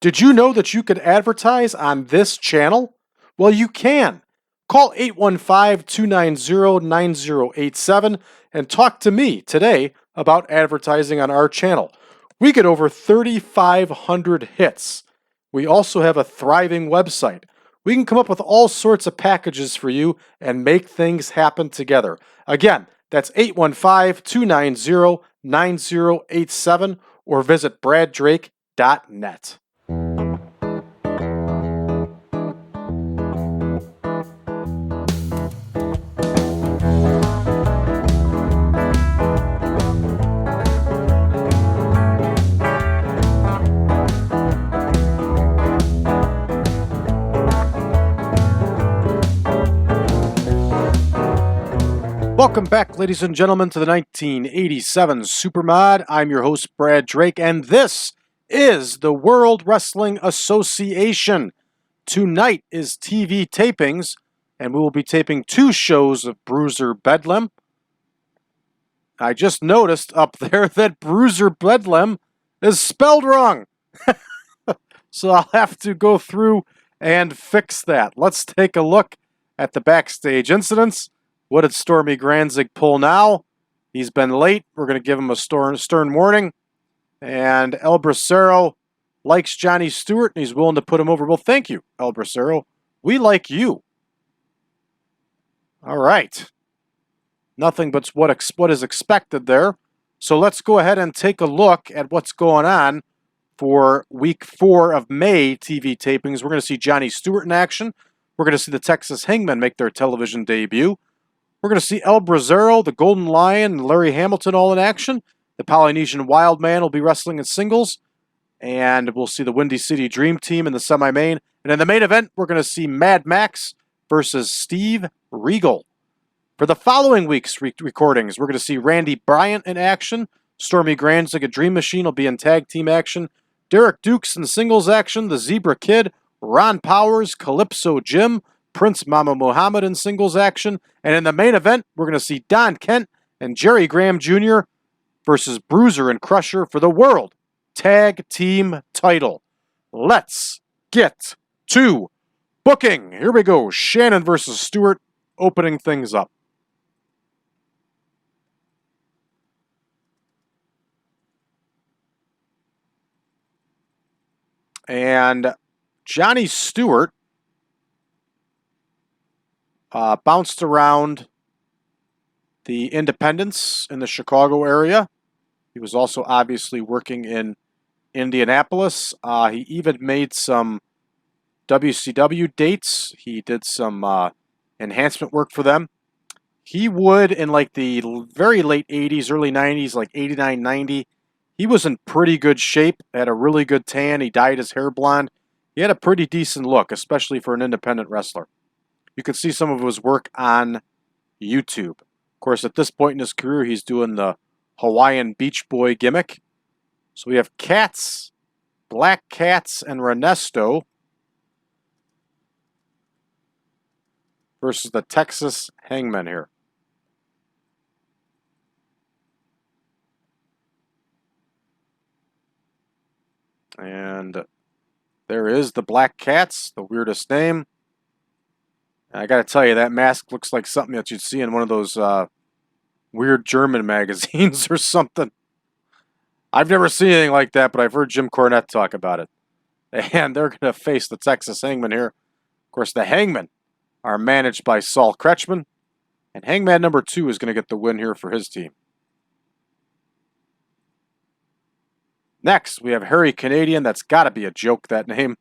Did you know that you could advertise on this channel? Well, you can. Call 815-290-9087 and talk to me today about advertising on our channel. We get over 3,500 hits. We also have a thriving website. We can come up with all sorts of packages for you and make things happen together. Again, that's 815-290-9087 or visit braddrake.net. Welcome back, ladies and gentlemen, to the 1987 Supermod. I'm your host, Brad Drake, and this is the World Wrestling Association. Tonight is TV tapings, and we will be taping 2 shows of Bruiser Bedlam. I just noticed up there that Bruiser Bedlam is spelled wrong. So I'll have to go through and fix that. Let's take a look at the backstage incidents. What did Stormy Granzig pull now? He's been late. We're going to give him a stern warning. And El Bracero likes Johnny Stewart, and he's willing to put him over. Well, thank you, El Bracero. We like you. All right. Nothing but what is expected there. So let's go ahead and take a look at what's going on for Week 4 of May TV tapings. We're going to see Johnny Stewart in action. We're going to see the Texas Hangmen make their television debut. We're going to see El Bracero, the Golden Lion, and Larry Hamilton all in action. The Polynesian Wildman will be wrestling in singles. And we'll see the Windy City Dream Team in the semi-main. And in the main event, we're going to see Mad Maxx versus Steve Regal. For the following week's recordings, we're going to see Randy Bryant in action. Stormy Granzig, a Dream Machine, will be in tag team action. Derrick Dukes in singles action. The Zebra Kid, Ron Powers, Calypso Jim, Prince Mama Muhammad in singles action. And in the main event, we're going to see Don Kent and Jerry Graham Jr. versus Bruiser and Crusher for the World Tag Team title. Let's get to booking. Here we go. Shannon versus Stewart opening things up. And Johnny Stewart bounced around the independents in the Chicago area. He was also obviously working in Indianapolis. He even made some WCW dates. He did some enhancement work for them. He would, in like the very late 80s, early 90s, like 89, 90, he was in pretty good shape, had a really good tan. He dyed his hair blonde. He had a pretty decent look, especially for an independent wrestler. You can see some of his work on YouTube. Of course, at this point in his career, he's doing the Hawaiian Beach Boy gimmick. So we have Katz, Black Katz, and Renesto versus the Texas Hangmen here. And there is the Black Katz, the weirdest name. I got to tell you, that mask looks like something that you'd see in one of those weird German magazines or something. I've never seen anything like that, but I've heard Jim Cornette talk about it. And they're going to face the Texas Hangmen here. Of course, the Hangmen are managed by Saul Kretschmann. And Hangman number 2 is going to get the win here for his team. Next, we have Harry Canadian. That's got to be a joke, that name.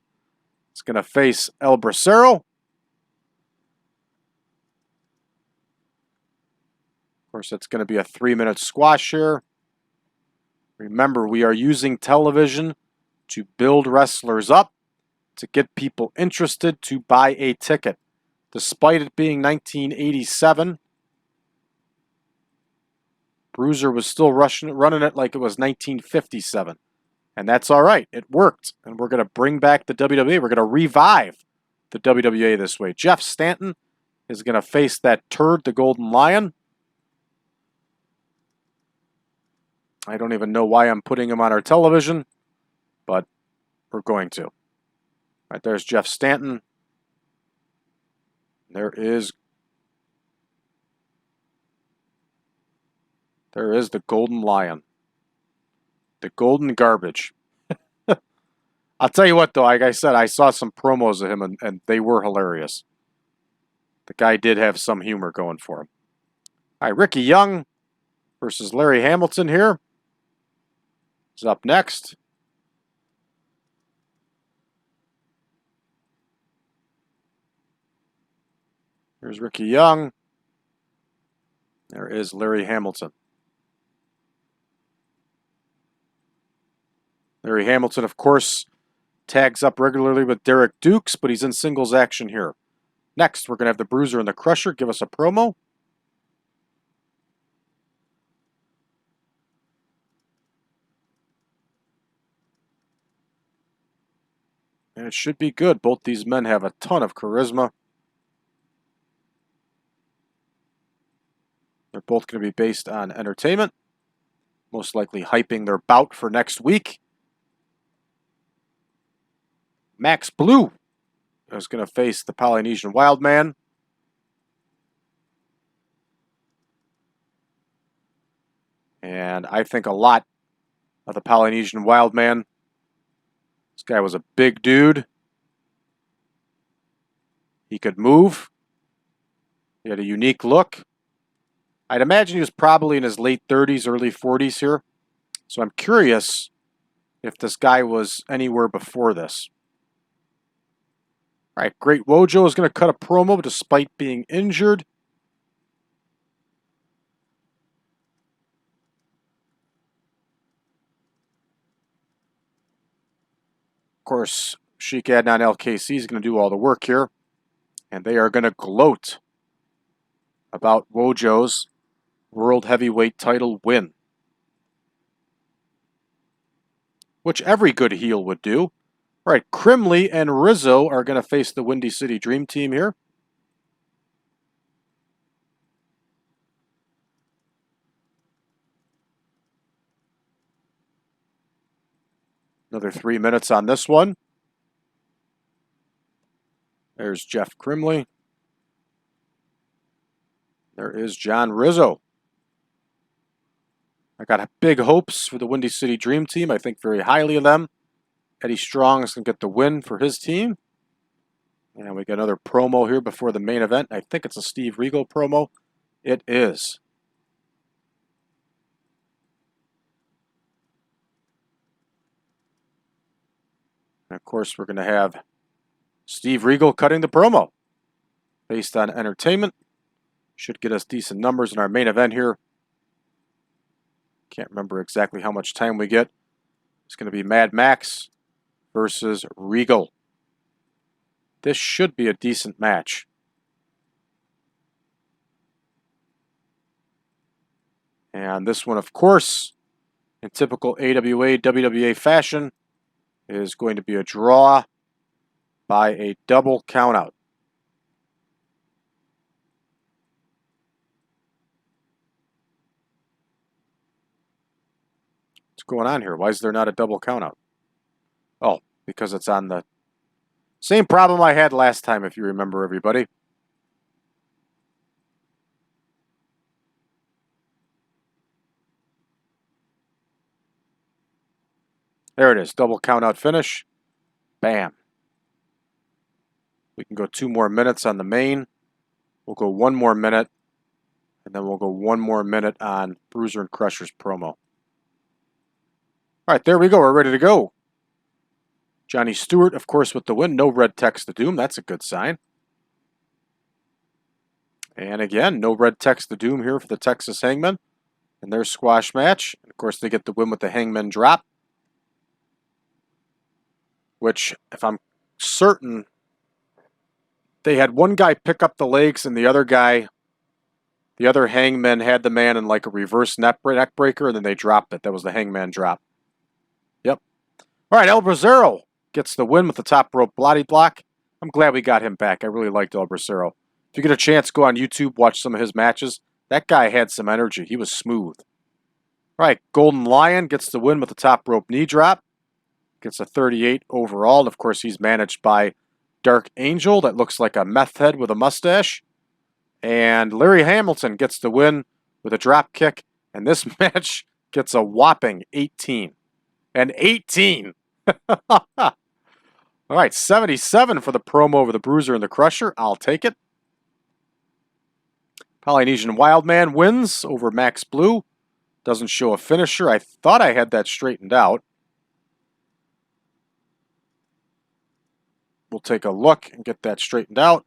It's going to face El Bracero. Of course, it's going to be a 3-minute squash here. Remember, we are using television to build wrestlers up, to get people interested to buy a ticket. Despite it being 1987, Bruiser was still running it like it was 1957. And that's all right. It worked. And we're going to bring back the WWA. We're going to revive the WWA this way. Jeff Stanton is going to face that turd, the Golden Lion. I don't even know why I'm putting him on our television, but we're going to. All right, there's Jeff Stanton. There is the Golden Lion. The Golden Garbage. I'll tell you what, though, like I said, I saw some promos of him, and they were hilarious. The guy did have some humor going for him. All right, Ricky Young versus Larry Hamilton here is up next. Here's Ricky Young. There is Larry Hamilton. Larry Hamilton, of course, tags up regularly with Derrick Dukes, but he's in singles action here. Next, we're going to have the Bruiser and the Crusher give us a promo. And it should be good. Both these men have a ton of charisma. They're both going to be based on entertainment. Most likely hyping their bout for next week. Max Blue is going to face the Polynesian Wildman. And I think a lot of the Polynesian Wildman. This guy was a big dude. He could move. He had a unique look. I'd imagine he was probably in his late 30s, early 40s here. So I'm curious if this guy was anywhere before this. All right, Great Wojo is going to cut a promo despite being injured. Of course, Sheik Adnan LKC is going to do all the work here. And they are going to gloat about Wojo's World Heavyweight title win. Which every good heel would do. All right, Crimley and Rizzo are going to face the Windy City Dream Team here. Another 3 minutes on this one. There's Jeff Crimley. There is John Rizzo. I got big hopes for the Windy City Dream Team. I think very highly of them. Eddie Strong is going to get the win for his team. And we got another promo here before the main event. I think it's a Steve Regal promo. It is. And of course, we're going to have Steve Regal cutting the promo. Based on entertainment. Should get us decent numbers in our main event here. Can't remember exactly how much time we get. It's going to be Mad Maxx versus Regal. This should be a decent match. And this one, of course, in typical AWA, WWA fashion, is going to be a draw by a double countout. What's going on here? Why is there not a double countout? Oh, because it's on the same problem I had last time, if you remember, everybody. There it is. Double countout finish. Bam. We can go 2 more minutes on the main. We'll go 1 more minute. And then we'll go 1 more minute on Bruiser and Crusher's promo. All right, there we go. We're ready to go. Johnny Stewart, of course, with the win. No red text to doom. That's a good sign. And again, no red text to doom here for the Texas Hangmen in their squash match. And of course, they get the win with the Hangmen drop. Which, if I'm certain, they had one guy pick up the legs and the other Hangman had the man in like a reverse neck breaker, and then they dropped it. That was the Hangman drop. Yep. All right, El Bracero gets the win with the top rope body block. I'm glad we got him back. I really liked El Bracero. If you get a chance, go on YouTube, watch some of his matches. That guy had some energy. He was smooth. All right, Golden Lion gets the win with the top rope knee drop. Gets a 38 overall. And of course, he's managed by Dark Angel. That looks like a meth head with a mustache. And Larry Hamilton gets the win with a drop kick. And this match gets a whopping 18. An 18! All right, 77 for the promo over the Bruiser and the Crusher. I'll take it. Polynesian Wildman wins over Max Blue. Doesn't show a finisher. I thought I had that straightened out. We'll take a look and get that straightened out.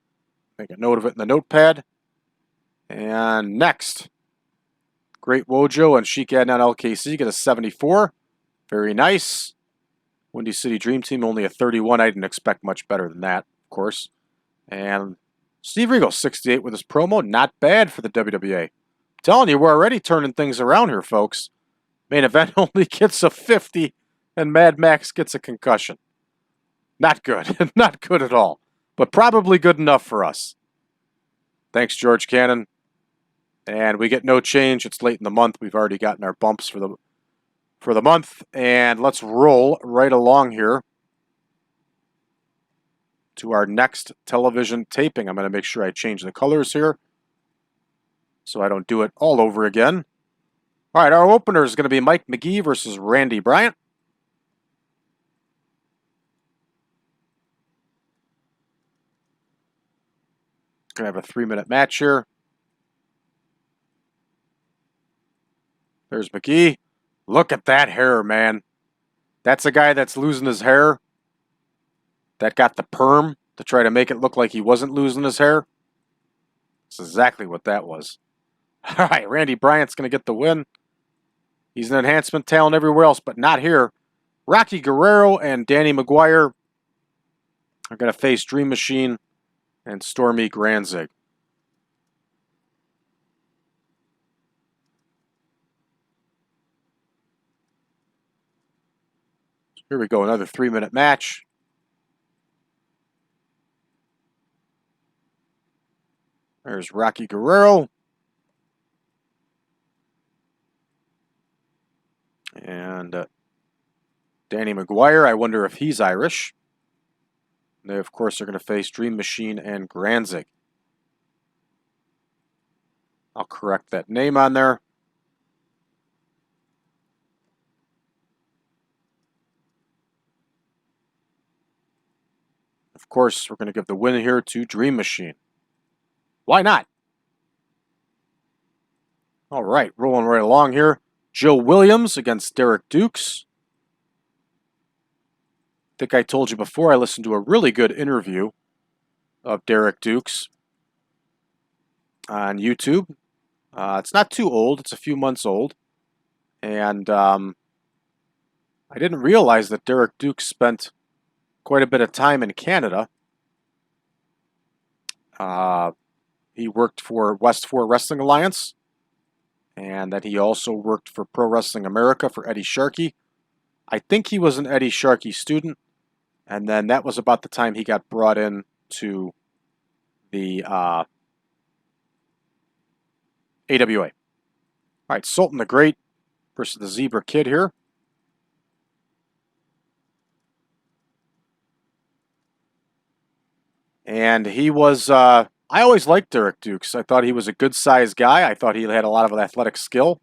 Make a note of it in the notepad. And next, Great Wojo and Sheik Adnan LKC get a 74. Very nice. Windy City Dream Team only a 31. I didn't expect much better than that, of course. And Steve Regal, 68 with his promo. Not bad for the WWA. I'm telling you, we're already turning things around here, folks. Main event only gets a 50, and Mad Max gets a concussion. Not good. Not good at all. But probably good enough for us. Thanks, George Cannon. And we get no change. It's late in the month. We've already gotten our bumps for the month. And let's roll right along here to our next television taping. I'm going to make sure I change the colors here so I don't do it all over again. All right, our opener is going to be Mike Magee versus Randy Bryant. Going to have a 3-minute match here. There's Magee. Look at that hair, man. That's a guy that's losing his hair. That got the perm to try to make it look like he wasn't losing his hair. That's exactly what that was. All right, Randy Bryant's going to get the win. He's an enhancement talent everywhere else, but not here. Rocky Guerrero and Danny McGuire are going to face Dream Machine and Stormy Granzig. Here we go, another 3-minute match. There's Rocky Guerrero. And Danny McGuire, I wonder if he's Irish. They, of course, are going to face Dream Machine and Granzig. I'll correct that name on there. Of course, we're going to give the win here to Dream Machine. Why not? All right, rolling right along here. Joe Williams against Derrick Dukes. I think I told you before I listened to a really good interview of Derrick Dukes on YouTube. It's not too old. It's a few months old. And I didn't realize that Derrick Dukes spent quite a bit of time in Canada. He worked for West 4 Wrestling Alliance. And that he also worked for Pro Wrestling America for Eddie Sharkey. I think he was an Eddie Sharkey student. And then that was about the time he got brought in to the AWA. All right, Sultan the Great versus the Zebra Kid here. And he was, I always liked Derrick Dukes. I thought he was a good-sized guy. I thought he had a lot of athletic skill.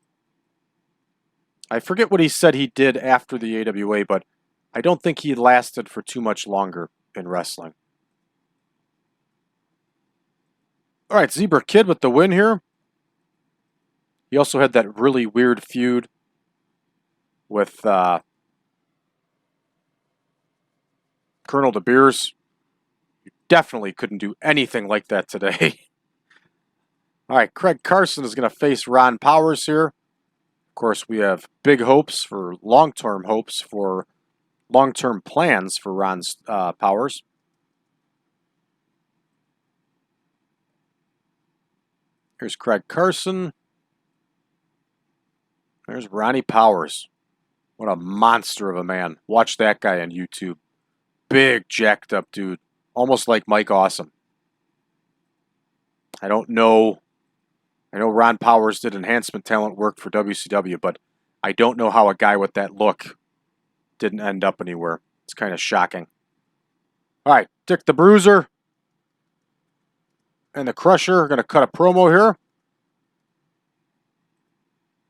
I forget what he said he did after the AWA, but I don't think he lasted for too much longer in wrestling. All right, Zebra Kid with the win here. He also had that really weird feud with Colonel De Beers. You definitely couldn't do anything like that today. All right, Craig Carson is going to face Ron Powers here. Of course, we have big hopes for long-term plans for Ron's Powers. Here's Craig Carson. There's Ronnie Powers. What a monster of a man. Watch that guy on YouTube. Big, jacked up dude. Almost like Mike Awesome. I don't know. I know Ron Powers did enhancement talent work for WCW, but I don't know how a guy with that look didn't end up anywhere. It's kind of shocking. All right, Dick the Bruiser and the Crusher are going to cut a promo here.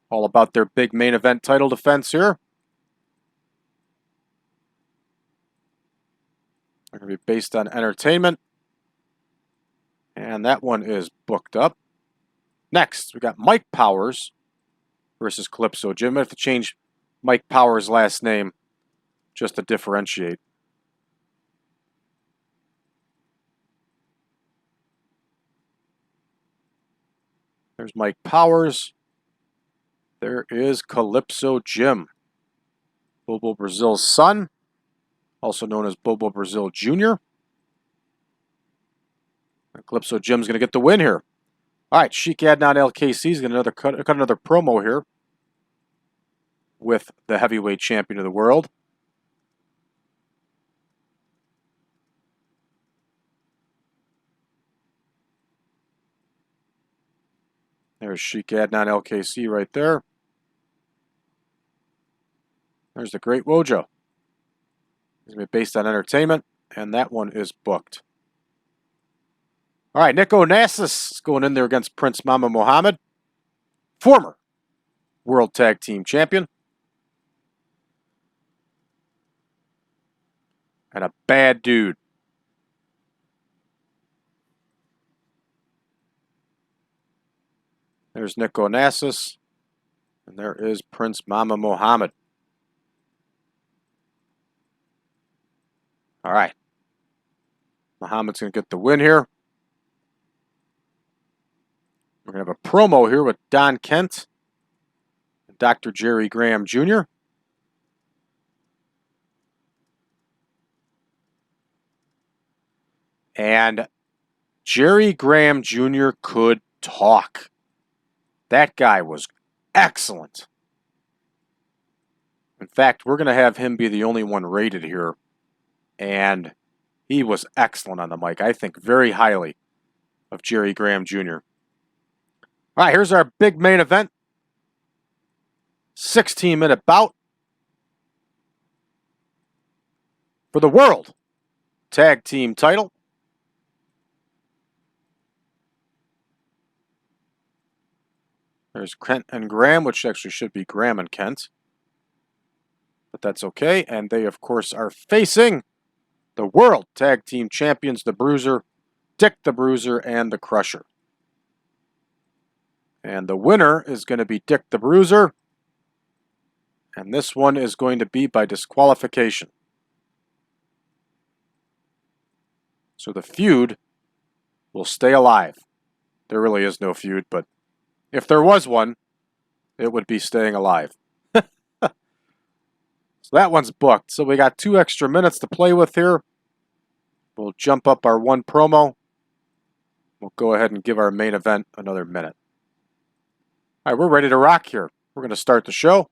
All about their big main event title defense here. They're going to be based on entertainment. And that one is booked up. Next, we got Mike Powers versus Calypso Jim. I have to change Mike Powers' last name just to differentiate. There's Mike Powers. There is Calypso Jim. Bobo Brazil's son, also known as Bobo Brazil Jr. And Calypso Jim's going to get the win here. All right, Sheik Adnan LKC is going to cut another promo here with the heavyweight champion of the world. There's Sheik Adnan LKC right there. There's the Great Wojo. He's going to be based on entertainment, and that one is booked. All right, Nick Onassis is going in there against Prince Mama Muhammad, former World Tag Team Champion. And a bad dude. There's Nick Onassis, and there is Prince Mama Muhammad. All right. Muhammad's going to get the win here. We're going to have a promo here with Don Kent and Dr. Jerry Graham Jr. And Jerry Graham Jr. could talk. That guy was excellent. In fact, we're going to have him be the only one rated here. And he was excellent on the mic. I think very highly of Jerry Graham Jr. All right, here's our big main event. 16-minute bout for the World Tag Team title. There's Kent and Graham, which actually should be Graham and Kent. But that's okay. And they, of course, are facing the World Tag Team Champions, the Bruiser, Dick the Bruiser, and the Crusher. And the winner is going to be Dick the Bruiser. And this one is going to be by disqualification. So the feud will stay alive. There really is no feud, but if there was one, it would be staying alive. So that one's booked. So we got 2 extra minutes to play with here. We'll jump up our one promo. We'll go ahead and give our main event another minute. All right, we're ready to rock here. We're going to start the show.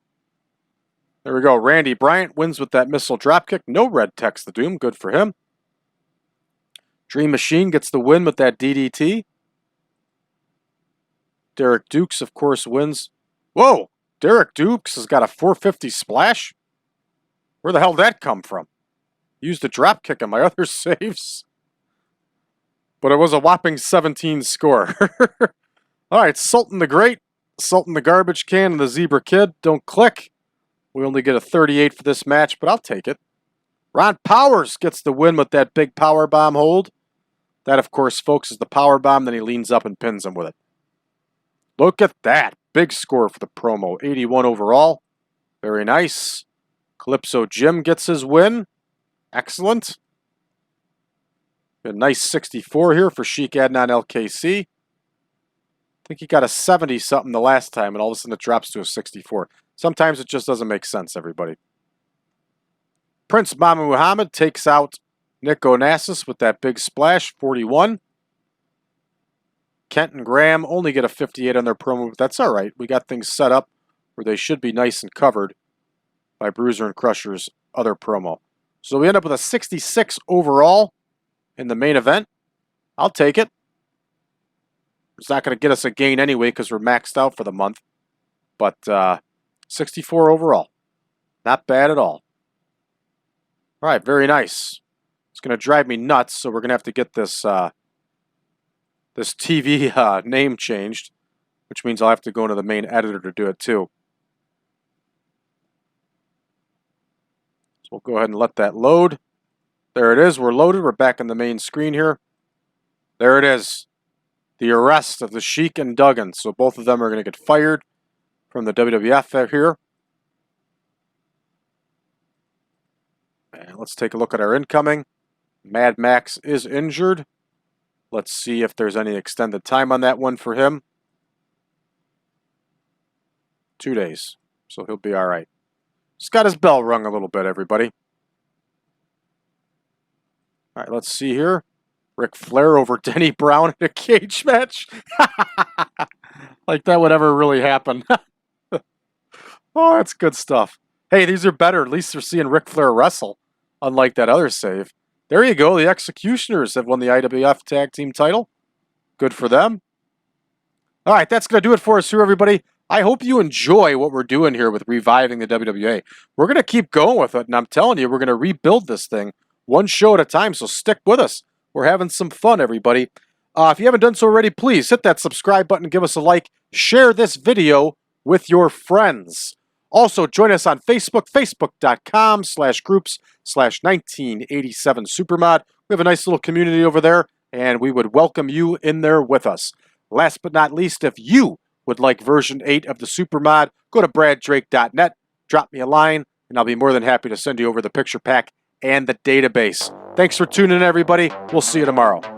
There we go. Randy Bryant wins with that missile dropkick. No red text the doom. Good for him. Dream Machine gets the win with that DDT. Derrick Dukes, of course, wins. Whoa! Derrick Dukes has got a 450 splash? Where the hell did that come from? Used a drop kick on my other saves. But it was a whopping 17 score. All right, Sultan the Great, Sultan the Garbage Can, and the Zebra Kid don't click. We only get a 38 for this match, but I'll take it. Ron Powers gets the win with that big power bomb hold. That, of course, folks, is the power bomb. Then he leans up and pins him with it. Look at that. Big score for the promo. 81 overall. Very nice. Calypso Jim gets his win. Excellent. A nice 64 here for Sheik Adnan LKC. I think he got a 70-something the last time, and all of a sudden it drops to a 64. Sometimes it just doesn't make sense, everybody. Prince Mama Muhammad takes out Nick Onassis with that big splash, 41. Kent and Graham only get a 58 on their promo, but that's all right. We got things set up where they should be nice and covered by Bruiser and Crusher's other promo. So we end up with a 66 overall in the main event. I'll take it. It's not going to get us a gain anyway because we're maxed out for the month. But 64 overall. Not bad at all. All right, very nice. It's going to drive me nuts, so we're going to have to get this this TV name changed, which means I'll have to go into the main editor to do it too. So we'll go ahead and let that load. There it is. We're loaded. We're back on the main screen here. There it is. The arrest of the Sheik and Duggan. So both of them are going to get fired from the WWF here. And let's take a look at our incoming. Mad Maxx is injured. Let's see if there's any extended time on that one for him. 2 days. So he'll be all right. Just got his bell rung a little bit, everybody. All right, let's see here. Ric Flair over Denny Brown in a cage match. Like that would ever really happen. Oh, that's good stuff. Hey, these are better. At least they're seeing Ric Flair wrestle, unlike that other save. There you go. The Executioners have won the IWF Tag Team title. Good for them. All right, that's going to do it for us here, everybody. I hope you enjoy what we're doing here with reviving the WWA. We're going to keep going with it, and I'm telling you, we're going to rebuild this thing one show at a time, so stick with us. We're having some fun, everybody. If you haven't done so already, please hit that subscribe button, give us a like, share this video with your friends. Also, join us on Facebook, facebook.com/groups/1987supermod. We have a nice little community over there, and we would welcome you in there with us. Last but not least, if you would like version 8 of the Supermod, go to braddrake.net, drop me a line, and I'll be more than happy to send you over the picture pack and the database. Thanks for tuning in, everybody. We'll see you tomorrow.